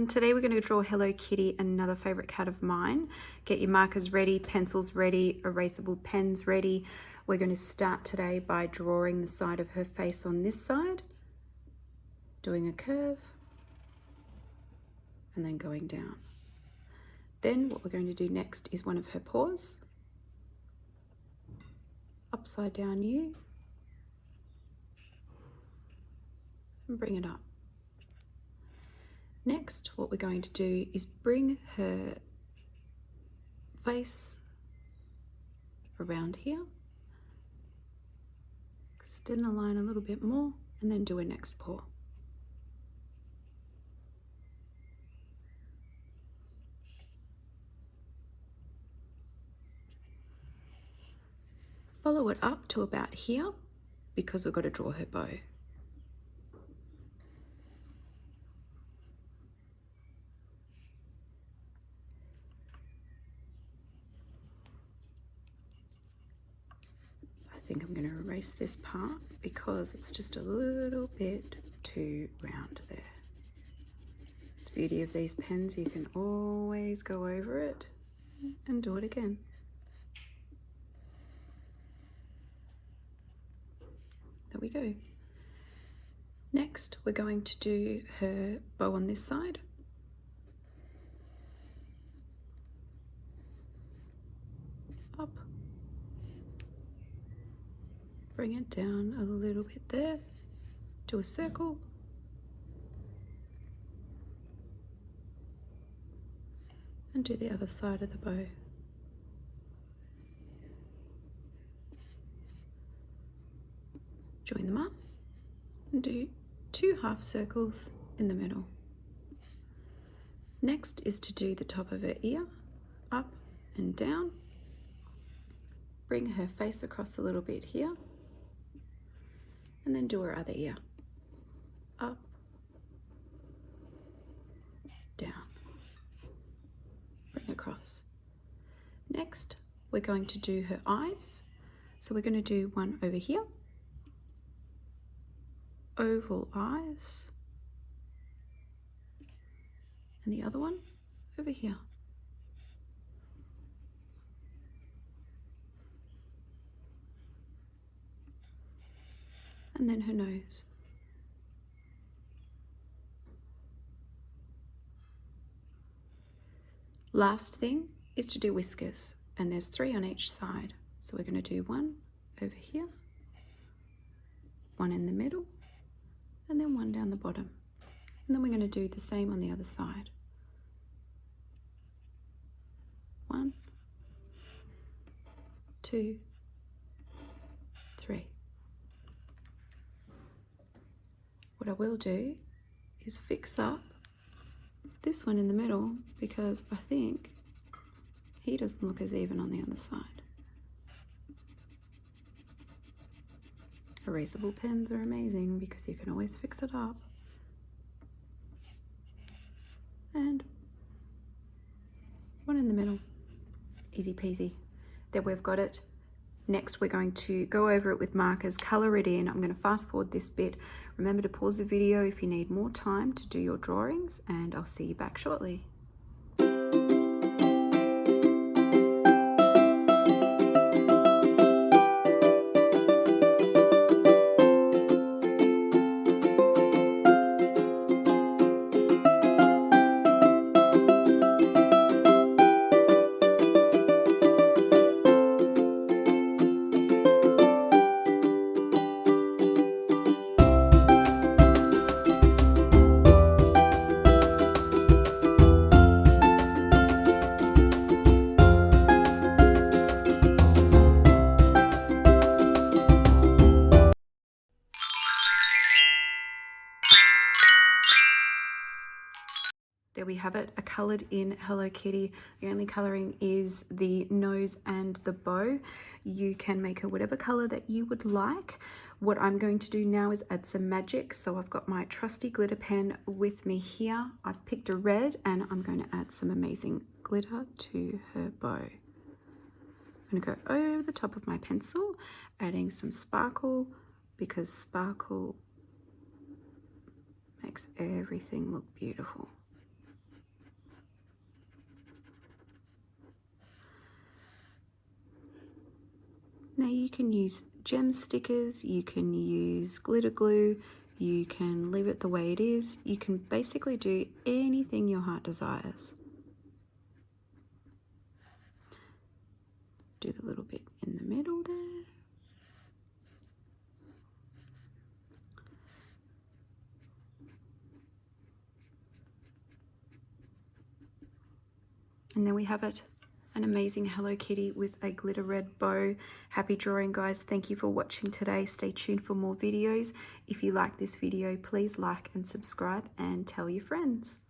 Today we're going to draw Hello Kitty, another favorite cat of mine. Get your markers ready, pencils ready, erasable pens ready. We're going to start today by drawing the side of her face on this side, doing a curve, and then going down. Then what we're going to do next is one of her paws, upside down U, and bring it up. Next, what we're going to do is bring her face around here, extend the line a little bit more, and then do her next paw. Follow it up to about here because we've got to draw her bow. I think I'm going to erase this part because it's just a little bit too round there. It's the beauty of these pens, you can always go over it and do it again. There we go. Next, we're going to do her bow on this side. Up. Bring it down a little bit there. Do a circle. And do the other side of the bow. Join them up and do 2 half circles in the middle. Next is to do the top of her ear, up and down. Bring her face across a little bit here, and then do her other ear, up, down, bring across. Next, we're going to do her eyes. So we're going to do one over here, oval eyes, and the other one over here. And then her nose. Last thing is to do whiskers, and there's 3 on each side. So we're going to do one over here, one in the middle, and then one down the bottom. And then we're going to do the same on the other side. 1, 2, 3. What I will do is fix up this one in the middle because I think he doesn't look as even on the other side. Erasable pens are amazing because you can always fix it up. And one in the middle. Easy peasy. There we've got it. Next, we're going to go over it with markers, color it in. I'm going to fast forward this bit. Remember to pause the video if you need more time to do your drawings, and I'll see you back shortly. There we have it, a coloured in Hello Kitty. The only colouring is the nose and the bow. You can make her whatever colour that you would like. What I'm going to do now is add some magic. So I've got my trusty glitter pen with me here. I've picked a red and I'm going to add some amazing glitter to her bow. I'm going to go over the top of my pencil, adding some sparkle because sparkle makes everything look beautiful. Now you can use gem stickers, you can use glitter glue, you can leave it the way it is. You can basically do anything your heart desires. Do the little bit in the middle there. And there we have it. An amazing Hello Kitty with a glitter red bow. Happy drawing, guys. Thank you for watching today. Stay tuned for more videos. If you like this video, please like and subscribe and tell your friends.